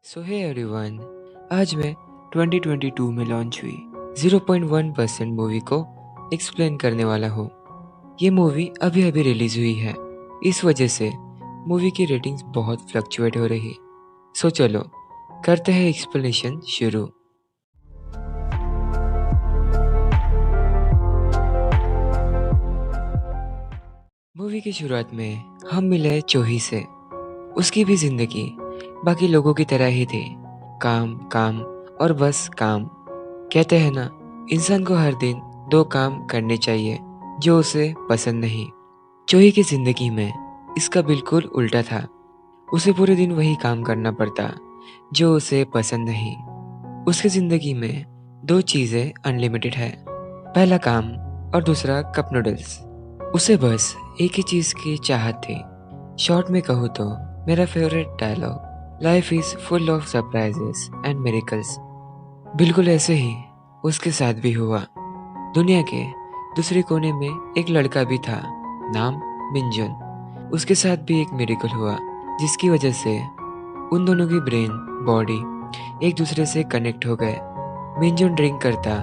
सो hey everyone, आज मैं 2022 में लॉन्च हुई 0.1% मूवी को एक्सप्लेन करने वाला हूँ। ये मूवी अभी अभी रिलीज हुई है, इस वजह से मूवी की रेटिंग्स बहुत फ्लक्चुएट हो रही। सो चलो करते हैं एक्सप्लेनेशन शुरू। मूवी की शुरुआत में हम मिले चोही से। उसकी भी जिंदगी बाकी लोगों की तरह ही थी, काम काम और बस काम। कहते हैं ना, इंसान को हर दिन दो काम करने चाहिए जो उसे पसंद नहीं। चोही की जिंदगी में इसका बिल्कुल उल्टा था। उसे पूरे दिन वही काम करना पड़ता जो उसे पसंद नहीं। उसकी जिंदगी में दो चीजें अनलिमिटेड है, पहला काम और दूसरा कप नूडल्स। उसे बस एक ही चीज की चाहत थी। शॉर्ट में कहूँ तो मेरा favourite dialogue, life is full of surprises and miracles. बिल्कुल ऐसे ही उसके साथ भी हुआ। दुनिया के दूसरे कोने में एक लड़का भी था, नाम मिंजुन। उसके साथ भी एक मिरेकल हुआ जिसकी वजह से उन दोनों की ब्रेन बॉडी एक दूसरे से कनेक्ट हो गए। मिंजुन ड्रिंक करता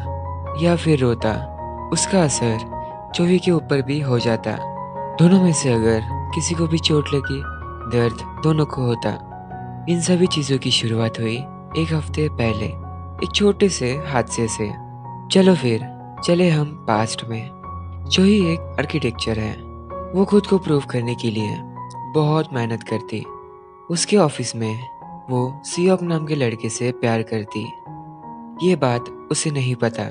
या फिर रोता, उसका असर चोही के ऊपर भी हो जाता। दोनों में से अगर किसी को भी चोट लगी, दर्द दोनों को होता। इन सभी चीजों की शुरुआत हुई एक हफ्ते पहले, एक छोटे से हादसे से। चलो फिर चले हम पास्ट में। चोही एक आर्किटेक्चर है। वो खुद को प्रूव करने के लिए बहुत मेहनत करती। उसके ऑफिस में वो सियोक नाम के लड़के से प्यार करती। ये बात उसे नहीं पता।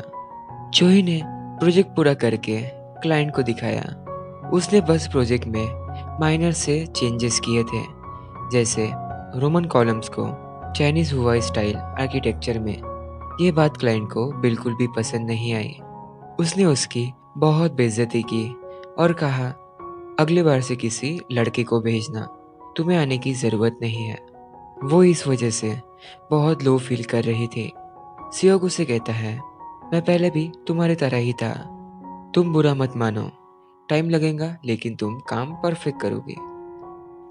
चोही ने प्रोजेक्ट पूरा करके क्लाइंट को दिखाया। उसने बस प्रोजेक्ट में माइनर से चेंजेस किए थे, जैसे रोमन कॉलम्स को चाइनीज हुआ स्टाइल आर्किटेक्चर में। ये बात क्लाइंट को बिल्कुल भी पसंद नहीं आई। उसने उसकी बहुत बेइज्जती की और कहा, अगली बार से किसी लड़के को भेजना, तुम्हें आने की ज़रूरत नहीं है। वो इस वजह से बहुत लो फील कर रही थी। सियोग उसे कहता है, मैं पहले भी तुम्हारी तरह ही था, तुम बुरा मत मानो, टाइम लगेगा लेकिन तुम काम परफेक्ट करोगे।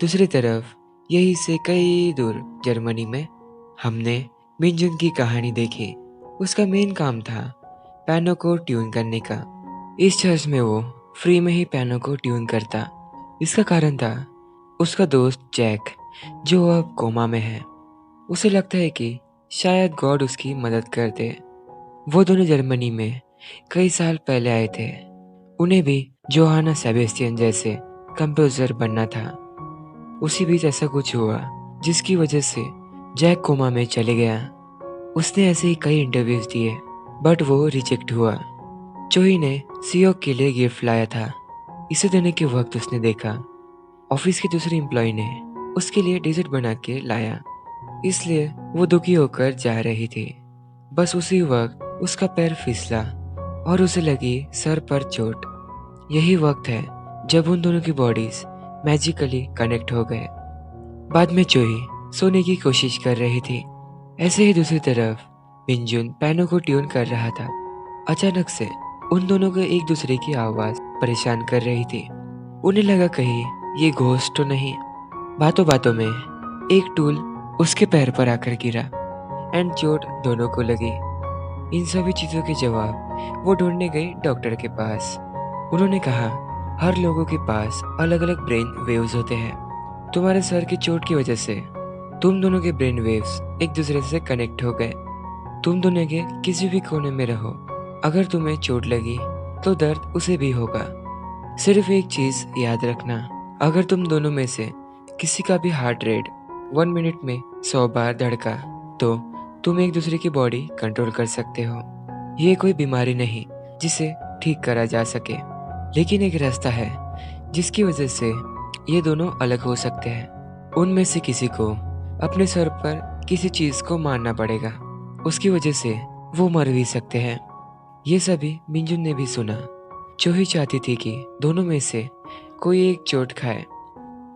दूसरी तरफ यही से कई दूर जर्मनी में हमने मिंजुन की कहानी देखी। उसका मेन काम था पियानो को ट्यून करने का। इस चर्च में वो फ्री में ही पियानो को ट्यून करता। इसका कारण था उसका दोस्त जैक, जो अब कोमा में है। उसे लगता है कि शायद गॉड उसकी मदद कर दे। वो दोनों जर्मनी में कई साल पहले आए थे। उन्हें भी जोहाना सेबेस्टियन जैसे कंपोजर बनना था। उसी बीच ऐसा कुछ हुआ जिसकी वजह से जैक कोमा में चले गया। उसने ऐसे ही कई इंटरव्यूज दिए, बट वो रिजेक्ट हुआ। चोही ने सियोक के लिए गिफ्ट लाया था। इसे देने के वक्त उसने देखा ऑफिस के दूसरे एम्प्लॉय ने उसके लिए डेजर्ट बना के लाया, इसलिए वो दुखी होकर जा रही थी। बस उसी वक्त उसका पैर फिसला और उसे लगी सर पर चोट। यही वक्त है जब उन दोनों की बॉडीज मैजिकली कनेक्ट हो गए। बाद में चोही सोने की कोशिश कर रही थी। ऐसे ही दूसरी तरफ मिंजुन पियानो को ट्यून कर रहा था। अचानक से उन दोनों को एक दूसरे की आवाज परेशान कर रही थी। उन्हें लगा कहीं ये घोस्ट तो नहीं। बातों बातों में एक टूल उसके पैर पर आकर गिरा एंड चोट दोनों को लगी। इन सभी चीजों के जवाब वो ढूंढने गई डॉक्टर के पास। उन्होंने कहा, हर लोगों के पास अलग अलग ब्रेन वेव्स होते हैं। तुम्हारे सर की चोट की वजह से तुम दोनों के ब्रेन वेव्स एक दूसरे से कनेक्ट हो गए। तुम दोनों के किसी भी कोने में रहो, अगर तुम्हें चोट लगी तो दर्द उसे भी होगा। सिर्फ एक चीज याद रखना, अगर तुम दोनों में से किसी का भी हार्ट रेट 1 मिनट में 100 बार धड़का तो तुम एक दूसरे की बॉडी कंट्रोल कर सकते हो। ये कोई बीमारी नहीं जिसे ठीक करा जा सके, लेकिन एक रास्ता है जिसकी वजह से ये दोनों अलग हो सकते हैं। उनमें से किसी को अपने सर पर किसी चीज को मारना पड़ेगा, उसकी वजह से वो मर भी सकते हैं। ये सभी मिंजुन ने भी सुना। चोही चाहती थी कि दोनों में से कोई एक चोट खाए।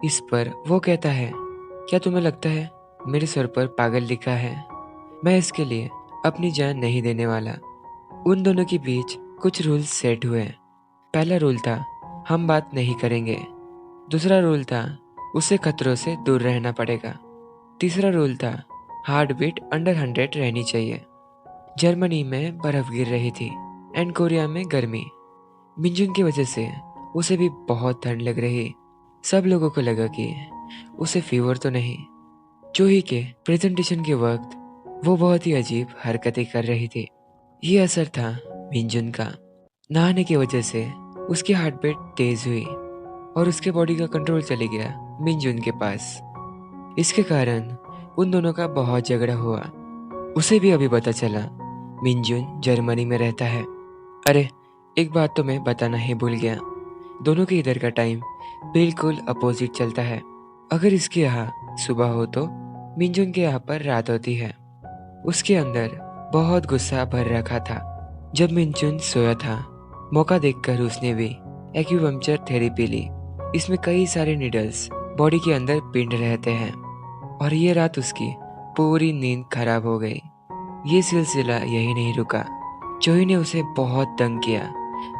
इस पर वो कहता है, क्या तुम्हें लगता है मेरे सर पर पागल लिखा है? मैं इसके लिए अपनी जान नहीं देने वाला। उन दोनों के बीच कुछ रूल्स सेट हुए। पहला रूल था, हम बात नहीं करेंगे। दूसरा रूल था, उसे खतरों से दूर रहना पड़ेगा। तीसरा रूल था, हार्ट बीट अंडर 100 रहनी चाहिए। जर्मनी में बर्फ गिर रही थी एंड कोरिया में गर्मी। मिंजुन की वजह से उसे भी बहुत ठंड लग रही। सब लोगों को लगा कि उसे फीवर तो नहीं। चोही के प्रेजेंटेशन के वक्त वो बहुत ही अजीब हरकतें कर रही थी। ये असर था मिंजुन का। नहाने की वजह से उसकी हार्ट बीट तेज हुई और उसके बॉडी का कंट्रोल चले गया मिंजुन के पास। इसके कारण उन दोनों का बहुत झगड़ा हुआ। उसे भी अभी पता चला मिंजुन जर्मनी में रहता है। अरे, एक बात तो मैं बताना ही भूल गया। दोनों के इधर का टाइम बिल्कुल अपोजिट चलता है। अगर इसके यहाँ सुबह हो तो मिंजुन के यहाँ पर रात होती है। उसके अंदर बहुत गुस्सा भर रखा था। जब मिंजुन सोया था, मौका देखकर उसने भी एक्यूपंक्चर थेरेपी ली। इसमें कई सारे नीडल्स बॉडी के अंदर पिंड रहते हैं और ये रात उसकी पूरी नींद खराब हो गई। ये सिलसिला यही नहीं रुका। चोही ने उसे बहुत तंग किया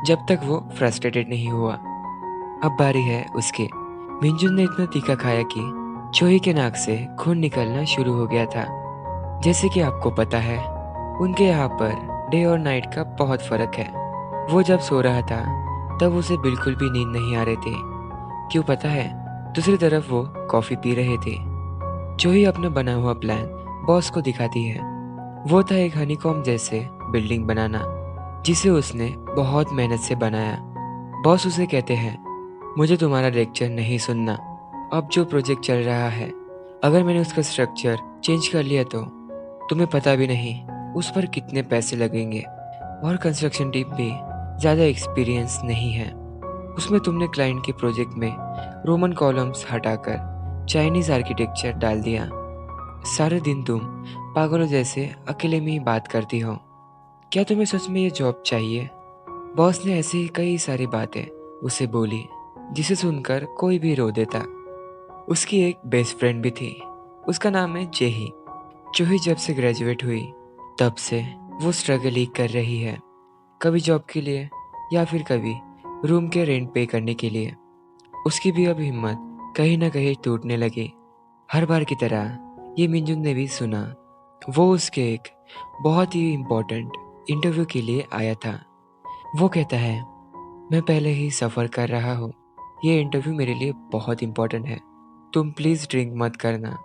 जब तक वो फ्रस्ट्रेटेड नहीं हुआ। अब बारी है उसकी। मिंजुन ने इतना तीखा खाया कि चोही के नाक से खून निकलना शुरू हो गया था। जैसे कि आपको पता है, उनके यहाँ पर डे और नाइट का बहुत फर्क है। वो जब सो रहा था तब उसे बिल्कुल भी नींद नहीं आ रही थी। क्यों पता है? दूसरी तरफ वो कॉफी पी रहे थे। चोही अपना बना हुआ प्लान बॉस को दिखाती है। वो था एक हनीकॉम्ब जैसे बिल्डिंग बनाना, जिसे उसने बहुत मेहनत से बनाया। बॉस उसे कहते हैं, मुझे तुम्हारा लेक्चर नहीं सुनना। अब जो प्रोजेक्ट चल रहा है, अगर मैंने उसका स्ट्रक्चर चेंज कर लिया तो तुम्हें पता भी नहीं उस पर कितने पैसे लगेंगे, और कंस्ट्रक्शन टीम भी ज़्यादा एक्सपीरियंस नहीं है। उसमें तुमने क्लाइंट के प्रोजेक्ट में रोमन कॉलम्स हटाकर चाइनीज आर्किटेक्चर डाल दिया। सारे दिन तुम पागलों जैसे अकेले में ही बात करती हो। क्या तुम्हें सच में ये जॉब चाहिए? बॉस ने ऐसी कई सारी बातें उसे बोली जिसे सुनकर कोई भी रो देता। उसकी एक बेस्ट फ्रेंड भी थी। उसका नाम है जेही। चूही जब से ग्रेजुएट हुई तब से वो स्ट्रगल ही कर रही है, कभी जॉब के लिए या फिर कभी रूम के रेंट पे करने के लिए। उसकी भी अब हिम्मत कहीं ना कहीं टूटने लगी। हर बार की तरह ये मिंजुन ने भी सुना। वो उसके एक बहुत ही इम्पोर्टेंट इंटरव्यू के लिए आया था। वो कहता है, मैं पहले ही सफ़र कर रहा हूँ। ये इंटरव्यू मेरे लिए बहुत इम्पोर्टेंट है। तुम प्लीज़ ड्रिंक मत करना।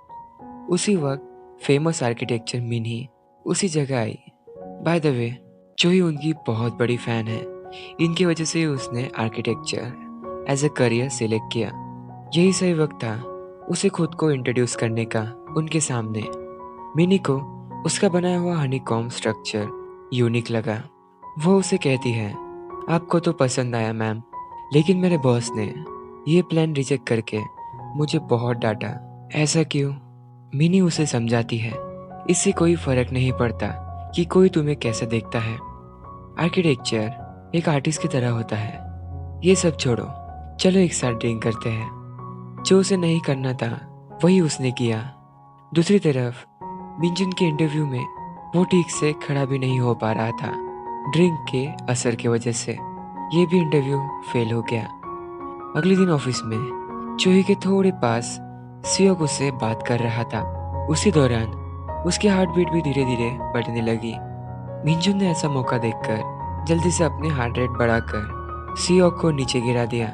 उसी वक्त फेमस आर्किटेक्चर मिनी उसी जगह आई। बाय द वे, चोही उनकी बहुत बड़ी फ़ैन है। इनकी वजह से उसने architecture as a career select किया। यही सही वक्त था उसे खुद को इंट्रोड्यूस करने का उनके सामने। मिनी को उसका बनाया हुआ हनीकॉम्ब स्ट्रक्चर यूनिक लगा। वो उसे कहती है, आपको तो पसंद आया मैम, लेकिन मेरे बॉस ने ये प्लान रिजेक्ट करके मुझे बहुत डांटा। ऐसा क्यों? मिनी उसे समझाती है, इससे कोई फर्क नहीं पड़ता कि कोई तुम्हें कैसे देखता है। आर्किटेक्चर एक आर्टिस्ट की तरह होता है। ये सब छोड़ो, चलो एक साथ ड्रिंक करते हैं। जो उसे नहीं करना था वही उसने किया। दूसरी तरफ मिंजुन के इंटरव्यू में वो ठीक से खड़ा भी नहीं हो पा रहा था ड्रिंक के असर की वजह से। ये भी इंटरव्यू फेल हो गया। अगले दिन ऑफिस में चोही के थोड़े पास सियोक उससे बात कर रहा था। उसी दौरान उसकी हार्ट बीट भी धीरे धीरे बढ़ने लगी। मिंजुन ने ऐसा मौका देखकर जल्दी से अपने हार्ट रेट बढ़ाकर सियोक को नीचे गिरा दिया।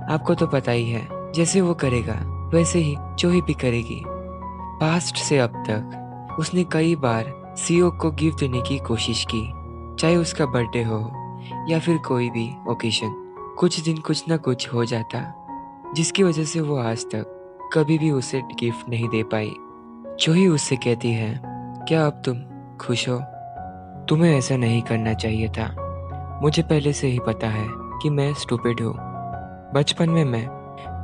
आपको तो पता ही है, जैसे वो करेगा वैसे ही चोही भी करेगी। पास्ट से अब तक उसने कई बार सियोक को गिफ्ट देने की कोशिश की, चाहे उसका बर्थडे हो या फिर कोई भी ओकेशन। कुछ दिन कुछ ना कुछ हो जाता जिसकी वजह से वो आज तक कभी भी उसे गिफ्ट नहीं दे पाई। चोही उससे कहती है, क्या अब तुम खुश हो? तुम्हें ऐसा नहीं करना चाहिए था। मुझे पहले से ही पता है कि मैं स्टूपिड हूँ। बचपन में मैं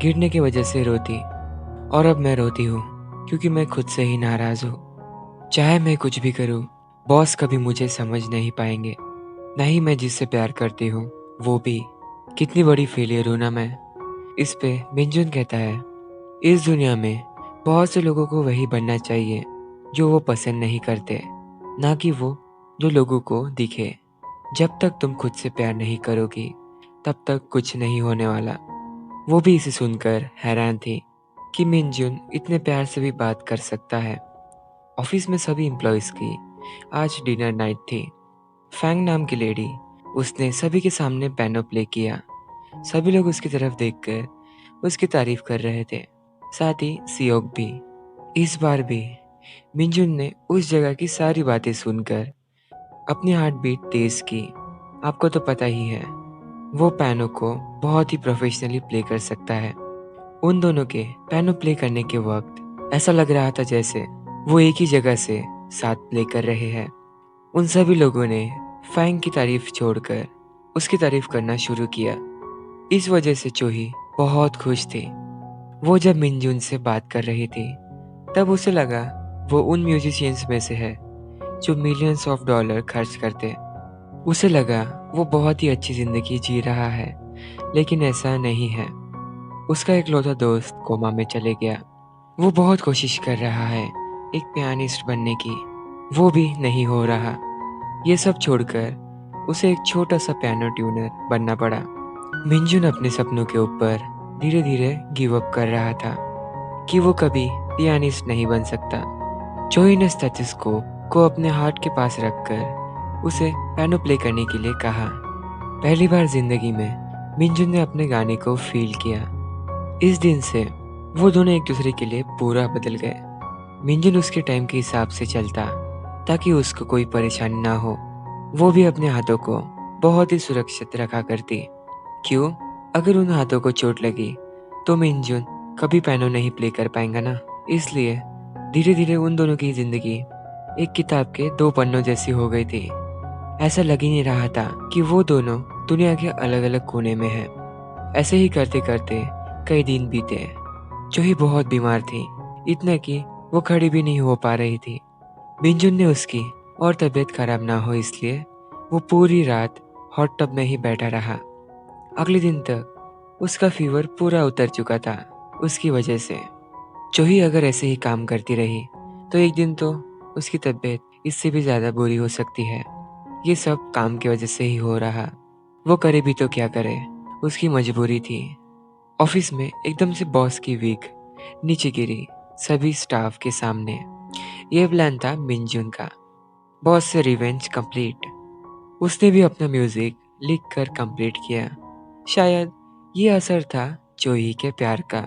गिरने की वजह से रोती, और अब मैं रोती हूँ क्योंकि मैं खुद से ही नाराज हूँ। चाहे मैं कुछ भी करूँ, बॉस कभी मुझे समझ नहीं पाएंगे, ना ही मैं जिससे प्यार करती हूँ वो भी। कितनी बड़ी फेलियर हूँ ना मैं। इस पे मिंजुन कहता है, इस दुनिया में बहुत से लोगों को वही बनना चाहिए जो वो पसंद नहीं करते, ना कि वो जो लोगों को दिखे। जब तक तुम खुद से प्यार नहीं करोगी तब तक कुछ नहीं होने वाला। वो भी इसे सुनकर हैरान थी कि मिंजुन इतने प्यार से भी बात कर सकता है। ऑफिस में सभी एम्प्लॉयज़ की आज डिनर नाइट थी। फैंग नाम की लेडी, उसने सभी के सामने पियानो प्ले किया। सभी लोग उसकी तरफ देखकर उसकी तारीफ कर रहे थे, साथ ही सियोक भी। इस बार भी मिंजुन ने उस जगह की सारी बातें सुनकर अपनी हार्ट बीट तेज की। आपको तो पता ही है, वो पियानो को बहुत ही प्रोफेशनली प्ले कर सकता है। उन दोनों के पियानो प्ले करने के वक्त ऐसा लग रहा था जैसे वो एक ही जगह से साथ प्ले कर रहे हैं। उन सभी लोगों ने फैंग की तारीफ छोड़कर उसकी तारीफ करना शुरू किया। इस वजह से चोही बहुत खुश थी। वो जब मिंजुन से बात कर रही थी तब उसे लगा वो उन म्यूजिशियंस में से है जो मिलियंस ऑफ डॉलर खर्च करते। उसे लगा वो बहुत ही अच्छी जिंदगी जी रहा है, लेकिन ऐसा नहीं है। उसका इकलौता दोस्त कोमा में चले गया। वो बहुत कोशिश कर रहा है एक पियानिस्ट बनने की, वो भी नहीं हो रहा। ये सब छोड़कर उसे एक छोटा सा पियानो ट्यूनर बनना पड़ा। मिंजुन अपने सपनों के ऊपर धीरे धीरे गिव अप कर रहा था कि वो कभी पियानिस्ट नहीं बन सकता। चोही ने स्टेथोस्कोप को अपने हार्ट के पास रखकर उसे पियानो प्ले करने के लिए कहा। पहली बार जिंदगी में मिंजुन ने अपने गाने को फील किया। इस दिन से वो दोनों एक दूसरे के लिए पूरा बदल गए। मिंजुन उसके टाइम के हिसाब से चलता ताकि उसको कोई परेशानी ना हो। वो भी अपने हाथों को बहुत ही सुरक्षित रखा करती। क्यों? अगर उन हाथों को चोट लगी तो मिंजुन कभी पियानो नहीं प्ले कर पाएगा ना। इसलिए धीरे धीरे उन दोनों की जिंदगी एक किताब के 2 पन्नों जैसी हो गई थी। ऐसा लग ही नहीं रहा था कि वो दोनों दुनिया के अलग अलग कोने में हैं। ऐसे ही करते करते कई दिन बीते। चोही बहुत बीमार थी, इतना कि वो खड़ी भी नहीं हो पा रही थी। मिंजुन ने उसकी और तबीयत खराब ना हो इसलिए वो पूरी रात हॉट टब में ही बैठा रहा। अगले दिन तक उसका फीवर पूरा उतर चुका था उसकी वजह से। चोही अगर ऐसे ही काम करती रही तो एक दिन तो उसकी तबीयत इससे भी ज़्यादा बुरी हो सकती है। ये सब काम की वजह से ही हो रहा। वो करे भी तो क्या करे, उसकी मजबूरी थी। ऑफिस में एकदम से बॉस की विग नीचे गिरी सभी स्टाफ के सामने। ये प्लान था मिंजुन का, बॉस से रिवेंज कंप्लीट। उसने भी अपना म्यूजिक लिख कर कंप्लीट किया। शायद ये असर था चोही के प्यार का।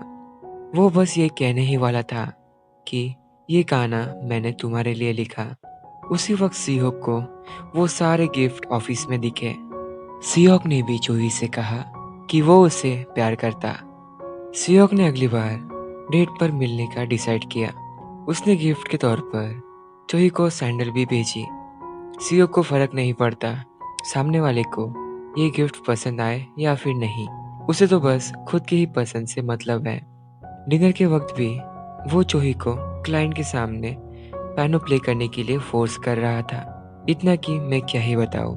वो बस ये कहने ही वाला था कि ये गाना मैंने तुम्हारे लिए लिखा। उसी वक्त सीहोक को वो सारे गिफ्ट ऑफिस में दिखे। सीहोक ने भी चोही से कहा कि वो उसे प्यार करता। सीहोक ने अगली बार डेट पर मिलने का डिसाइड किया। उसने गिफ्ट के तौर पर चोही को सैंडल भी भेजी। सीहोक को फर्क नहीं पड़ता सामने वाले को ये गिफ्ट पसंद आए या फिर नहीं, उसे तो बस खुद की ही पसंद से मतलब है। डिनर के वक्त भी वो चोही को क्लाइंट के सामने पियानो प्ले करने के लिए फोर्स कर रहा था, इतना कि मैं क्या ही बताऊं।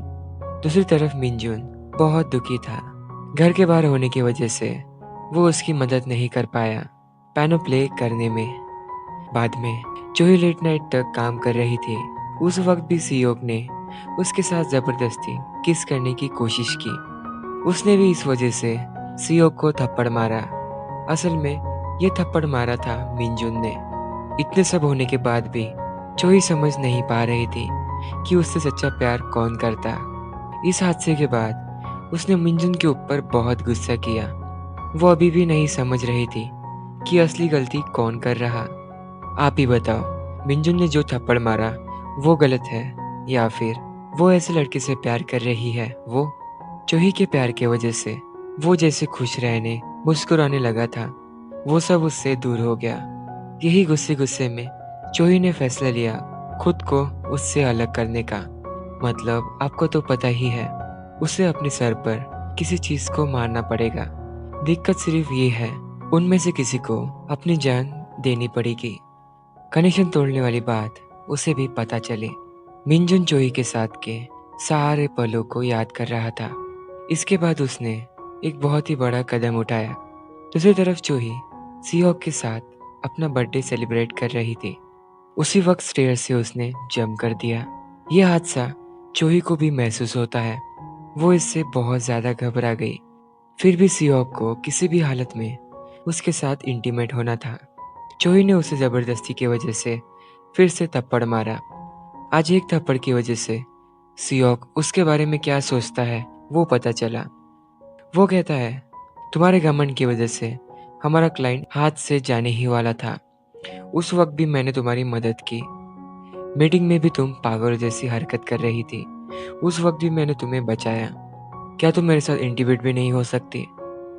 दूसरी तरफ मिंजुन बहुत दुखी था। घर के बाहर होने की वजह से वो उसकी मदद नहीं कर पाया पियानो प्ले करने में। बाद में चोही लेट नाइट तक काम कर रही थी। उस वक्त भी सीओक ने उसके साथ जबरदस्ती किस करने की कोशिश की। उसने भी इस वजह से सीओक को थप्पड़ मारा। असल में ये थप्पड़ मारा था मिंजुन ने। इतने सब होने के बाद भी चोही समझ नहीं पा रही थी कि उससे सच्चा प्यार कौन करता। इस हादसे के बाद उसने मिंजुन के ऊपर बहुत गुस्सा किया। वो अभी भी नहीं समझ रही थी कि असली गलती कौन कर रहा। आप ही बताओ, मिंजुन ने जो थप्पड़ मारा वो गलत है या फिर वो ऐसे लड़के से प्यार कर रही है। वो चोही के प्यार के वजह से वो जैसे खुश रहने मुस्कुराने लगा था, वो सब उससे दूर हो गया। यही गुस्से गुस्से में चोही ने फैसला लिया खुद को उससे अलग करने का। मतलब आपको तो पता ही है, उसे अपने सर पर किसी चीज को मारना पड़ेगा। दिक्कत सिर्फ ये है, उनमें से किसी को अपनी जान देनी पड़ेगी। कनेक्शन तोड़ने वाली बात उसे भी पता चले। मिंजुन चोही के साथ के सारे पलों को याद कर रहा था। इसके बाद उसने एक बहुत ही बड़ा कदम उठाया। दूसरी तरफ चोही सीहोक के साथ अपना बर्थडे सेलिब्रेट कर रही थी। उसी वक्त स्टेयर से उसने जंप कर दिया। यह हादसा चोही को भी महसूस होता है। वो इससे बहुत ज्यादा घबरा गई। फिर भी सीहोक को किसी भी हालत में उसके साथ इंटीमेट होना था। चोही ने उसे जबरदस्ती की वजह से फिर से थप्पड़ मारा। आज एक थप्पड़ की वजह से सियोक उसके बारे में क्या सोचता है वो पता चला। वो कहता है, तुम्हारे घमंड की वजह से हमारा क्लाइंट हाथ से जाने ही वाला था। उस वक्त भी मैंने तुम्हारी मदद की। मीटिंग में भी तुम पागल जैसी हरकत कर रही थी। उस वक्त भी मैंने तुम्हें बचाया। क्या तुम मेरे साथ इंटीमेट भी नहीं हो सकती?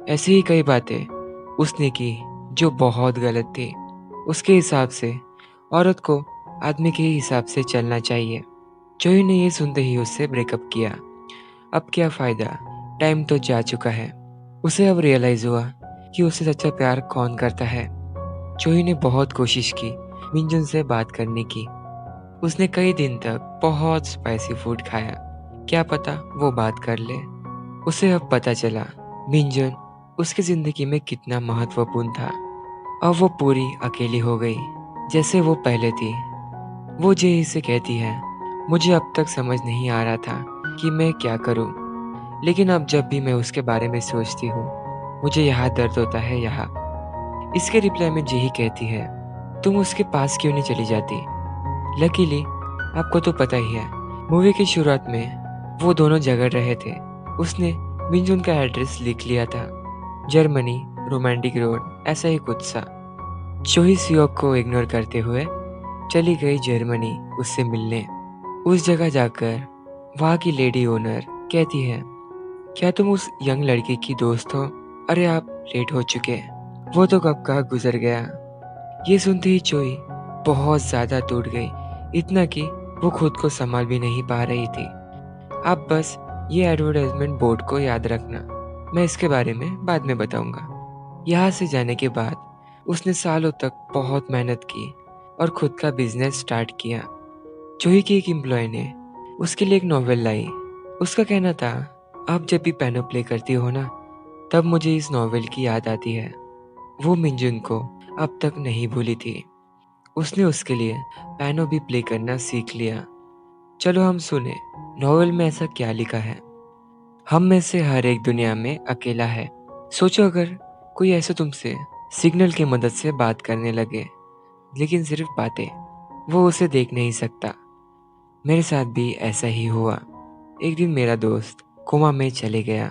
ऐसी ही कई बातें उसने की जो बहुत गलत थी। उसके हिसाब से औरत को आदमी के हिसाब से चलना चाहिए। जोही ने ये सुनते ही उससे ब्रेकअप किया। अब क्या फायदा, टाइम तो जा चुका है। उसे अब रियलाइज हुआ कि उससे सच्चा प्यार कौन करता है। जोही ने बहुत कोशिश की मिंजुन से बात करने की। उसने कई दिन तक बहुत स्पाइसी फूड खाया। क्या पता वो बात कर ले। उसे अब पता चला मिंजुन उसकी जिंदगी में कितना महत्वपूर्ण था। अब वो पूरी अकेली हो गई जैसे वो पहले थी। वो जेही से कहती है, मुझे अब तक समझ नहीं आ रहा था कि मैं क्या करूं, लेकिन अब जब भी मैं उसके बारे में सोचती हूँ मुझे यहाँ दर्द होता है यहाँ। इसके रिप्लाई में जेही कहती है, तुम उसके पास क्यों नहीं चली जाती? लकीली आपको तो पता ही है, मूवी की शुरुआत में वो दोनों झगड़ रहे थे। उसने मिंजुन का एड्रेस लिख लिया था, जर्मनी, रोमांटिक रोड, ऐसा ही कुछ सा। जोही सियोक को इग्नोर करते हुए चली गई जर्मनी उससे मिलने। उस जगह जाकर वहाँ की लेडी ओनर कहती है, क्या तुम उस यंग लड़की की दोस्त हो? अरे आप लेट हो चुके, वो तो कब का गुजर गया। ये सुनते ही जोही बहुत ज्यादा टूट गई, इतना कि वो खुद को संभाल भी नहीं पा रही थी। आप बस ये एडवर्टाइजमेंट बोर्ड को याद रखना, मैं इसके बारे में बाद में बताऊंगा। यहाँ से जाने के बाद उसने सालों तक बहुत मेहनत की और खुद का बिजनेस स्टार्ट किया। जोही की एक एम्प्लॉय ने उसके लिए एक नॉवेल लाई। उसका कहना था, आप जब भी पियानो प्ले करती हो ना, तब मुझे इस नॉवेल की याद आती है। वो मिंजुन को अब तक नहीं भूली थी। उसने उसके लिए पियानो भी प्ले करना सीख लिया। चलो हम सुने नॉवेल में ऐसा क्या लिखा है। हम में से हर एक दुनिया में अकेला है। सोचो अगर कोई ऐसे तुमसे सिग्नल की मदद से बात करने लगे, लेकिन सिर्फ बातें, वो उसे देख नहीं सकता। मेरे साथ भी ऐसा ही हुआ। एक दिन मेरा दोस्त कोमा में चले गया।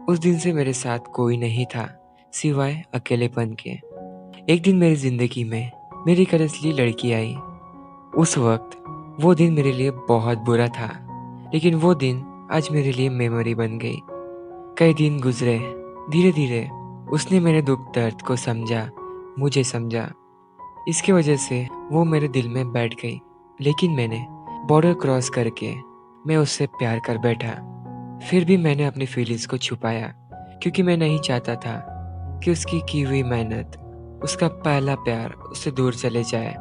उस दिन से मेरे साथ कोई नहीं था सिवाय अकेलेपन के। एक दिन मेरी जिंदगी में मेरी एक असली लड़की आई। उस वक्त वो दिन मेरे लिए बहुत बुरा था, लेकिन वो दिन आज मेरे लिए मेमोरी बन गई। कई दिन गुजरे, धीरे धीरे उसने मेरे दुख दर्द को समझा, मुझे समझा। इसकी वजह से वो मेरे दिल में बैठ गई। लेकिन मैंने बॉर्डर क्रॉस करके मैं उससे प्यार कर बैठा। फिर भी मैंने अपनी फीलिंग्स को छुपाया, क्योंकि मैं नहीं चाहता था कि उसकी की हुई मेहनत, उसका पहला प्यार उससे दूर चले जाए।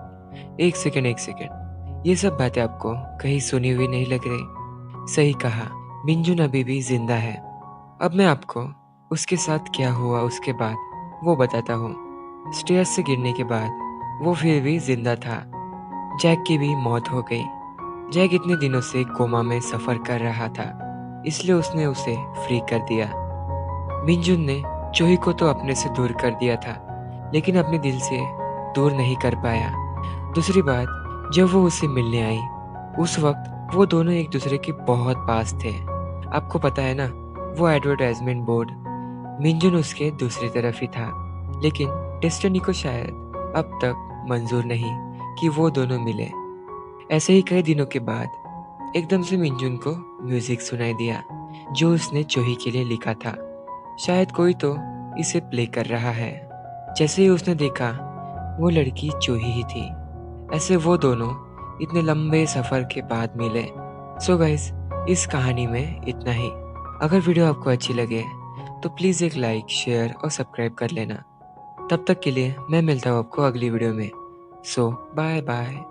एक सेकंड, एक सेकंड, ये सब बातें आपको कहीं सुनी हुई नहीं लग रही? सही कहा, मिंजुन अभी भी जिंदा है। अब मैं आपको उसके साथ क्या हुआ उसके बाद वो बताता हूँ। स्टेयर्स से गिरने के बाद वो फिर भी जिंदा था। जैक की भी मौत हो गई। जैक इतने दिनों से कोमा में सफर कर रहा था, इसलिए उसने उसे फ्री कर दिया। मिंजुन ने जोही को तो अपने से दूर कर दिया था, लेकिन अपने दिल से दूर नहीं कर पाया। दूसरी बात, जब वो उससे मिलने आई, उस वक्त वो दोनों एक दूसरे के बहुत पास थे। आपको पता है ना, वो एडवर्टाइजमेंट बोर्ड, मिंजुन उसके दूसरी तरफ ही था। लेकिन डेस्टिनी को शायद अब तक मंजूर नहीं कि वो दोनों मिले। ऐसे ही कई दिनों के बाद एकदम से मिंजुन को म्यूजिक सुनाई दिया, जो उसने जोही के लिए लिखा था। शायद कोई तो इसे प्ले कर रहा है। जैसे ही उसने देखा, वो लड़की जोही ही थी। ऐसे वो दोनों इतने लंबे सफर के बाद मिले। सो गाइस, इस कहानी में इतना ही। अगर वीडियो आपको अच्छी लगे तो प्लीज़ एक लाइक, शेयर और सब्सक्राइब कर लेना। तब तक के लिए मैं मिलता हूँ आपको अगली वीडियो में। सो बाय बाय।